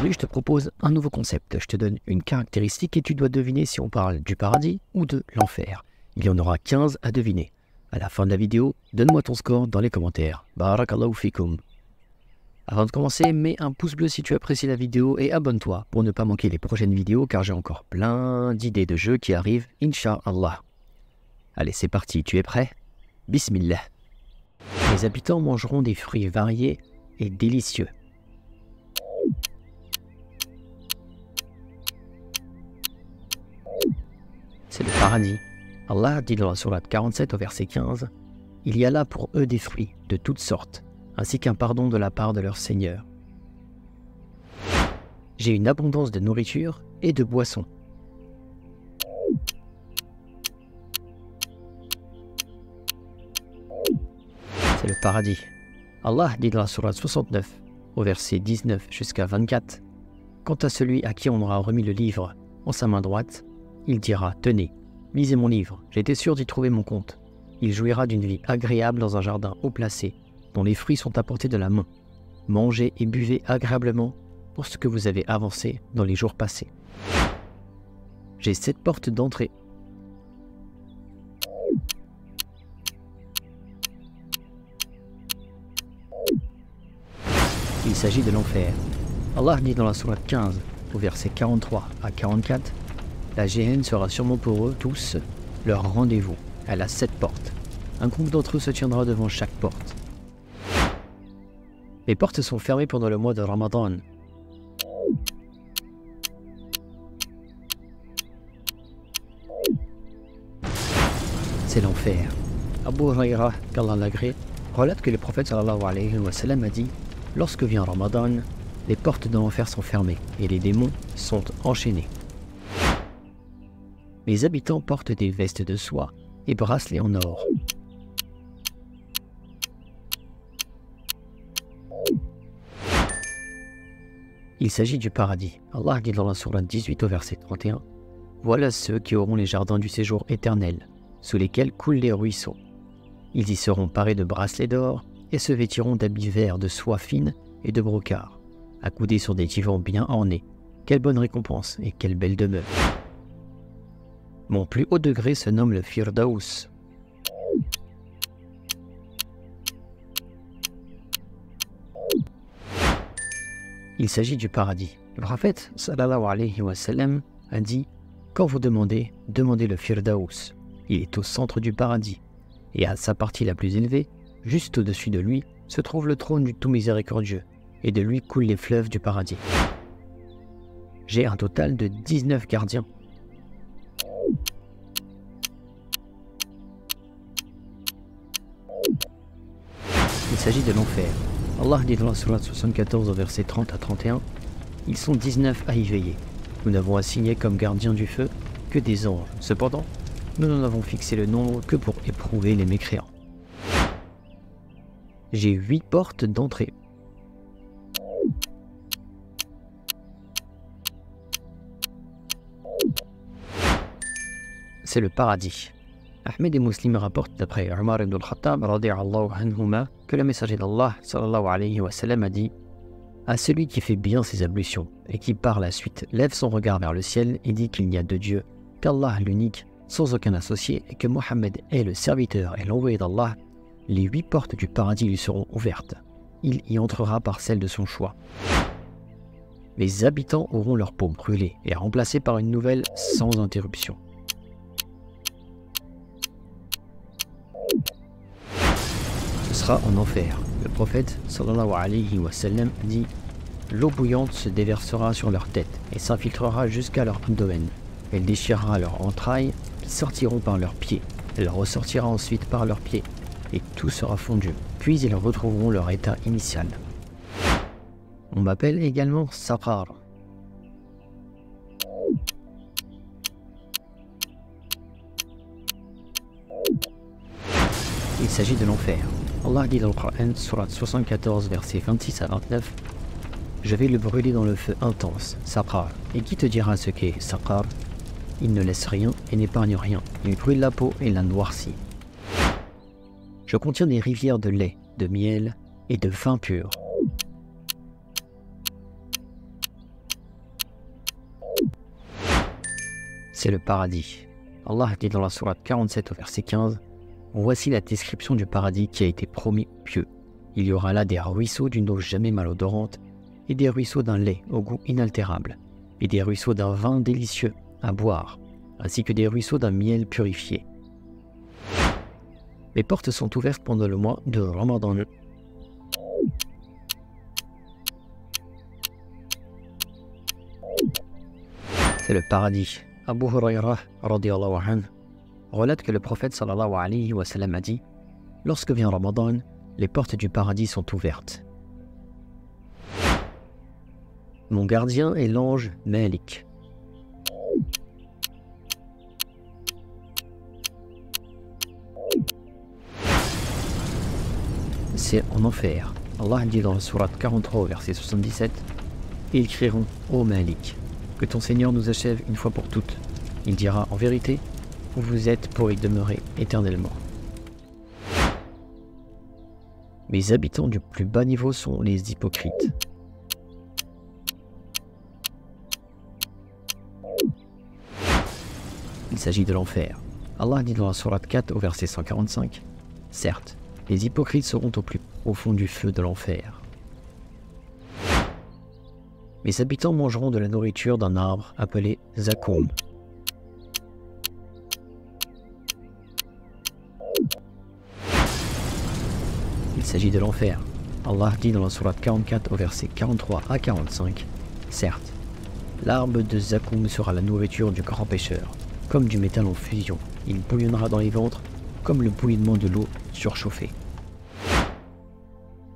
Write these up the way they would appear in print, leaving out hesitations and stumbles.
Aujourd'hui, je te propose un nouveau concept. Je te donne une caractéristique et tu dois deviner si on parle du paradis ou de l'enfer. Il y en aura 15 à deviner. À la fin de la vidéo, donne-moi ton score dans les commentaires. Barakallahu fikum. Avant de commencer, mets un pouce bleu si tu apprécies la vidéo et abonne-toi pour ne pas manquer les prochaines vidéos car j'ai encore plein d'idées de jeux qui arrivent, Inch'Allah. Allez, c'est parti, tu es prêt? Bismillah. Les habitants mangeront des fruits variés et délicieux. C'est le paradis. Allah dit dans la sourate 47 au verset 15 « Il y a là pour eux des fruits de toutes sortes, ainsi qu'un pardon de la part de leur Seigneur. J'ai une abondance de nourriture et de boissons. » C'est le paradis. Allah dit dans la sourate 69 au verset 19 jusqu'à 24 « Quant à celui à qui on aura remis le livre en sa main droite, il dira « Tenez, lisez mon livre, j'étais sûr d'y trouver mon compte. » Il jouira d'une vie agréable dans un jardin haut placé, dont les fruits sont à portée de la main. Mangez et buvez agréablement pour ce que vous avez avancé dans les jours passés. J'ai 7 portes d'entrée. Il s'agit de l'enfer. Allah dit dans la sourate 15, au verset 43 à 44, « La géhenne sera sûrement pour eux tous leur rendez-vous. Elle a 7 portes. Un groupe d'entre eux se tiendra devant chaque porte. Les portes sont fermées pendant le mois de Ramadan. C'est l'enfer. Abu Huraira, qu'Allah l'agrée, relate que le prophète sallallahu alayhi wa sallam a dit « Lorsque vient Ramadan, les portes de l'enfer sont fermées et les démons sont enchaînés. » Les habitants portent des vestes de soie et bracelets en or. Il s'agit du paradis. Allah dit dans la sourate 18 au verset 31 « Voilà ceux qui auront les jardins du séjour éternel, sous lesquels coulent les ruisseaux. Ils y seront parés de bracelets d'or et se vêtiront d'habits verts de soie fine et de brocart, accoudés sur des divans bien ornés. Quelle bonne récompense et quelle belle demeure. Mon plus haut degré se nomme le Firdaus. » Il s'agit du paradis. Le prophète sallallahu alayhi wa sallam a dit « Quand vous demandez, demandez le Firdaus. Il est au centre du paradis. Et à sa partie la plus élevée, juste au-dessus de lui, se trouve le trône du tout miséricordieux. Et de lui coulent les fleuves du paradis. J'ai un total de 19 gardiens. » Il s'agit de l'enfer. Allah dit dans la sourate 74 au verset 30 à 31 « Ils sont 19 à y veiller. Nous n'avons assigné comme gardiens du feu que des anges. Cependant, nous n'en avons fixé le nombre que pour éprouver les mécréants. J'ai 8 portes d'entrée. » C'est le paradis. Ahmed et Muslim rapportent d'après Omar ibn al-Khattab radiyallahu anhuma que le messager d'Allah sallallahu alayhi wa sallam a dit « À celui qui fait bien ses ablutions et qui par la suite lève son regard vers le ciel et dit qu'il n'y a de Dieu qu'Allah l'unique, sans aucun associé et que Mohammed est le serviteur et l'envoyé d'Allah, les 8 portes du paradis lui seront ouvertes. Il y entrera par celle de son choix. Les habitants auront leur peau brûlée et remplacée par une nouvelle sans interruption. Ce sera en enfer. Le prophète sallallahu alayhi wa sallam dit « L'eau bouillante se déversera sur leur tête et s'infiltrera jusqu'à leur abdomen. Elle déchirera leurs entrailles qui sortiront par leurs pieds. Elle ressortira ensuite par leurs pieds et tout sera fondu. Puis ils retrouveront leur état initial. » On m'appelle également Saqar. Il s'agit de l'enfer. Allah dit dans le Coran, sourate 74, versets 26 à 29, « Je vais le brûler dans le feu intense, Saqar. Et qui te dira ce qu'est Saqar? Il ne laisse rien et n'épargne rien. Il brûle la peau et la noircit. Je contiens des rivières de lait, de miel et de vin pur. » c'est le paradis. Allah dit dans la sourate 47 au verset 15 « Voici la description du paradis qui a été promis aux pieux. Il y aura là des ruisseaux d'une eau jamais malodorante, et des ruisseaux d'un lait au goût inaltérable, et des ruisseaux d'un vin délicieux à boire, ainsi que des ruisseaux d'un miel purifié. » Les portes sont ouvertes pendant le mois de Ramadan. C'est le paradis. Abu Huraira radiyallahu anhu relate que le prophète sallallahu alayhi wa sallam a dit « Lorsque vient Ramadan, les portes du paradis sont ouvertes. Mon gardien est l'ange Malik. C'est en enfer. Allah dit dans la sourate 43 au verset 77 « Ils crieront « Ô Malik, que ton Seigneur nous achève une fois pour toutes. » Il dira « En vérité, vous êtes pour y demeurer éternellement. » Les habitants du plus bas niveau sont les hypocrites. Il s'agit de l'enfer. Allah dit dans la sourate 4 au verset 145 « Certes, les hypocrites seront au plus profond du feu de l'enfer. Les habitants mangeront de la nourriture d'un arbre appelé Zakoum. Il s'agit de l'enfer. Allah dit dans la sourate 44 au verset 43 à 45 « Certes, l'arbre de Zakoum sera la nourriture du grand pêcheur, comme du métal en fusion. Il bouillonnera dans les ventres comme le bouillonnement de l'eau surchauffée. »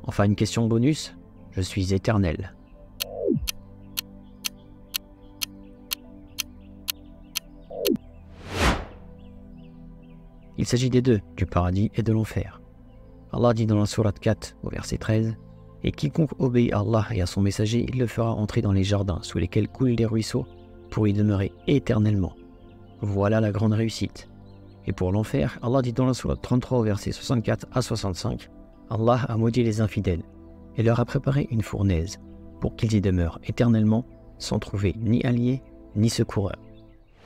Enfin, une question bonus, je suis éternel. Il s'agit des deux, du paradis et de l'enfer. Allah dit dans la sourate 4 au verset 13 « Et quiconque obéit à Allah et à son messager, il le fera entrer dans les jardins sous lesquels coulent des ruisseaux pour y demeurer éternellement. Voilà la grande réussite. » Et pour l'enfer, Allah dit dans la sourate 33 au verset 64 à 65 « Allah a maudit les infidèles et leur a préparé une fournaise pour qu'ils y demeurent éternellement sans trouver ni alliés ni secoureurs. »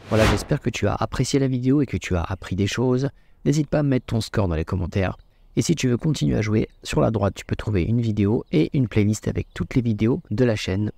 Voilà, j'espère que tu as apprécié la vidéo et que tu as appris des choses. N'hésite pas à mettre ton score dans les commentaires. Et si tu veux continuer à jouer, sur la droite, tu peux trouver une vidéo et une playlist avec toutes les vidéos de la chaîne.